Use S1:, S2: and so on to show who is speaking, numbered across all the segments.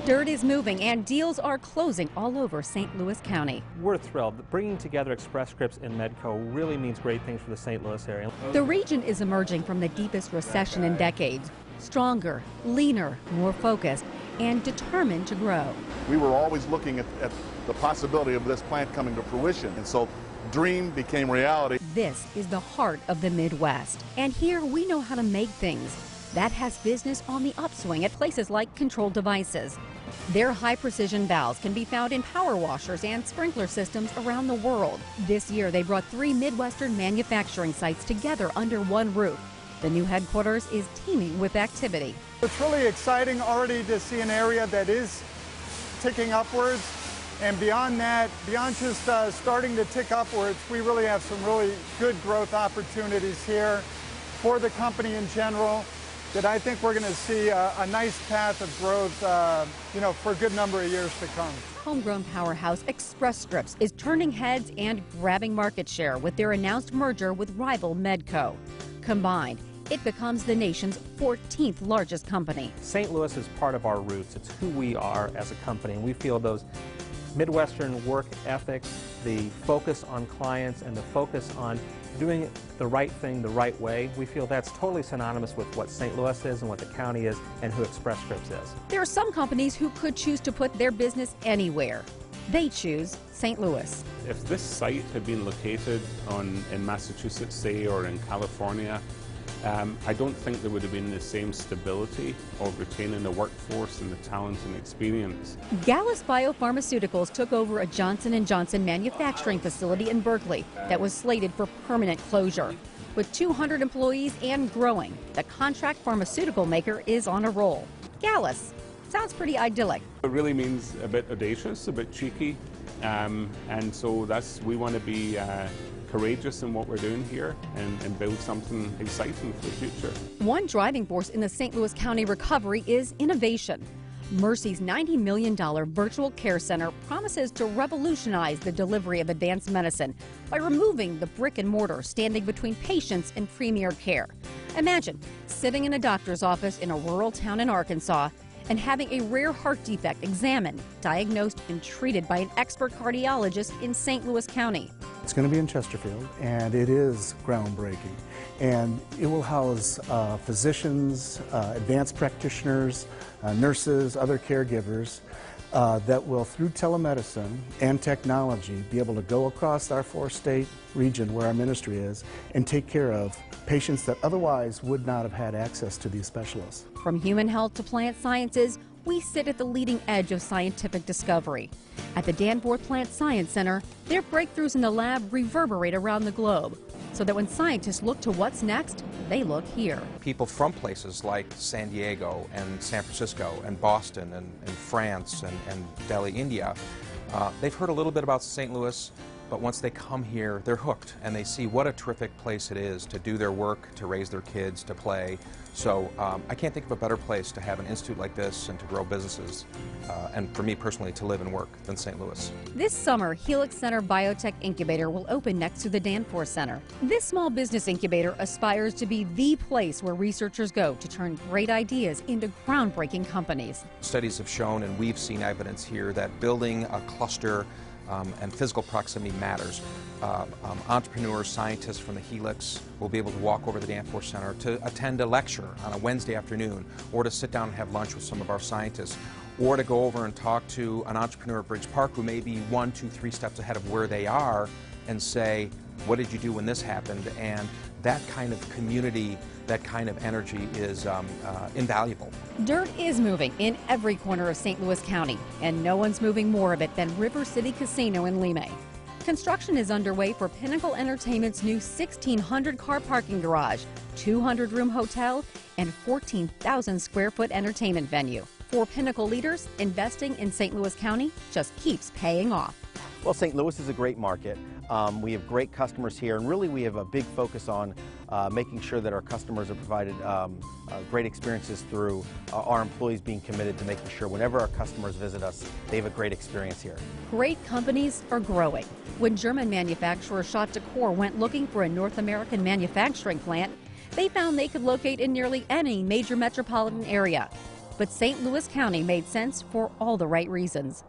S1: Dirt is moving and deals are closing all over St. Louis County.
S2: We're thrilled. Bringing together Express Scripts and Medco really means great things for the St. Louis area.
S1: The region is emerging from the deepest recession in decades, stronger, leaner, more focused, and determined to grow.
S3: We were always looking at the possibility of this plant coming to fruition, and so dream became reality.
S1: This is the heart of the Midwest, and here we know how to make things. That has business on the upswing at places like Control Devices. Their high-precision valves can be found in power washers and sprinkler systems around the world. This year, they brought 3 Midwestern manufacturing sites together under one roof. The new headquarters is teeming with activity.
S4: It's really exciting already to see an area that is ticking upwards. And beyond that, beyond just starting to tick upwards, we really have some really good growth opportunities here for the company in general, that I think we're going to see a nice path of growth, for a good number of years to come.
S1: Homegrown powerhouse Express Scripts is turning heads and grabbing market share with their announced merger with rival Medco. Combined, it becomes the nation's 14th largest company.
S2: St. Louis is part of our roots. It's who we are as a company, and we feel those Midwestern work ethics, the focus on clients, and the focus on doing the right thing the right way, we feel that's totally synonymous with what St. Louis is and what the county is and who Express Scripts is.
S1: There are some companies who could choose to put their business anywhere. They choose St. Louis.
S5: If this site had been located in Massachusetts, say, or in California, I don't think there would have been the same stability of retaining the workforce and the talent and experience.
S1: Gallus Biopharmaceuticals took over a Johnson & Johnson manufacturing facility in Berkeley that was slated for permanent closure. With 200 employees and growing, the contract pharmaceutical maker is on a roll. Gallus sounds pretty idyllic.
S5: It really means a bit audacious, a bit cheeky, and so we want to be courageous in what we're doing here and build something exciting for the future.
S1: One driving force in the St. Louis County recovery is innovation. Mercy's $90 million virtual care center promises to revolutionize the delivery of advanced medicine by removing the brick and mortar standing between patients and premier care. Imagine sitting in a doctor's office in a rural town in Arkansas and having a rare heart defect examined, diagnosed, and treated by an expert cardiologist in St. Louis County.
S6: It's going to be in Chesterfield, and it is groundbreaking. And it will house physicians, advanced practitioners, nurses, other caregivers that will, through telemedicine and technology, be able to go across our 4-state region where our ministry is and take care of patients that otherwise would not have had access to these specialists.
S1: From human health to plant sciences, we sit at the leading edge of scientific discovery. At the Danforth Plant Science Center, their breakthroughs in the lab reverberate around the globe, so that when scientists look to what's next, they look here.
S7: People from places like San Diego and San Francisco and Boston and France and Delhi, India, they've heard a little bit about St. Louis, but once they come here, they're hooked, and they see what a terrific place it is to do their work, to raise their kids, to play. So I can't think of a better place to have an institute like this and to grow businesses, and for me personally to live and work than St. Louis.
S1: This summer, Helix Center Biotech Incubator will open next to the Danforth Center. This small business incubator aspires to be the place where researchers go to turn great ideas into groundbreaking companies.
S7: Studies have shown, and we've seen evidence here, that building a cluster and physical proximity matters. Entrepreneurs, scientists from the Helix will be able to walk over to the Danforth Center to attend a lecture on a Wednesday afternoon, or to sit down and have lunch with some of our scientists, or to go over and talk to an entrepreneur at Bridge Park who may be 1, 2, 3 steps ahead of where they are and say, what did you do when this happened? And that kind of community, that kind of energy is invaluable.
S1: Dirt is moving in every corner of St. Louis County, and no one's moving more of it than River City Casino in Limay. Construction is underway for Pinnacle Entertainment's new 1,600-car parking garage, 200-room hotel, and 14,000 square foot entertainment venue. For Pinnacle leaders, investing in St. Louis County just keeps paying off.
S8: Well, St. Louis is a great market. We have great customers here, and really we have a big focus on making sure that our customers are provided great experiences through our employees being committed to making sure whenever our customers visit us, they have a great experience here.
S1: Great companies are growing. When German manufacturer Schott Decor went looking for a North American manufacturing plant, they found they could locate in nearly any major metropolitan area. But St. Louis County made sense for all the right reasons.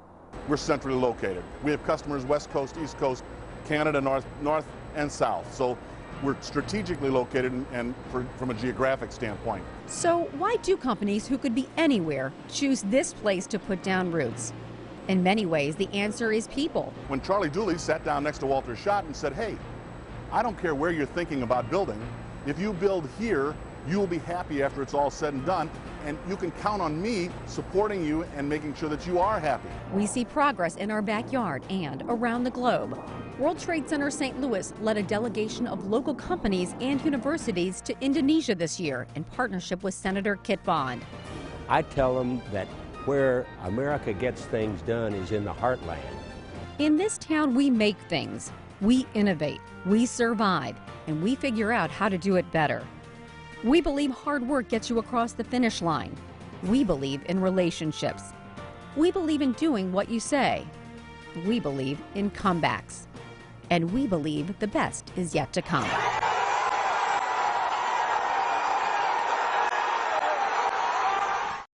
S3: We're centrally located. We have customers West Coast, East Coast, Canada, North and South. So we're strategically located and from a geographic standpoint.
S1: So why do companies who could be anywhere choose this place to put down roots? In many ways, the answer is people.
S3: When Charlie Dooley sat down next to Walter Schott and said, hey, I don't care where you're thinking about building. If you build here, you will be happy after it's all said and done, and you can count on me supporting you and making sure that you are happy.
S1: We see progress in our backyard and around the globe. World Trade Center St. Louis led a delegation of local companies and universities to Indonesia this year in partnership with Senator Kit Bond.
S9: I tell them that where America gets things done is in the heartland.
S1: In this town, we make things, we innovate, we survive, and we figure out how to do it better. We believe hard work gets you across the finish line. We believe in relationships. We believe in doing what you say. We believe in comebacks. And we believe the best is yet to come.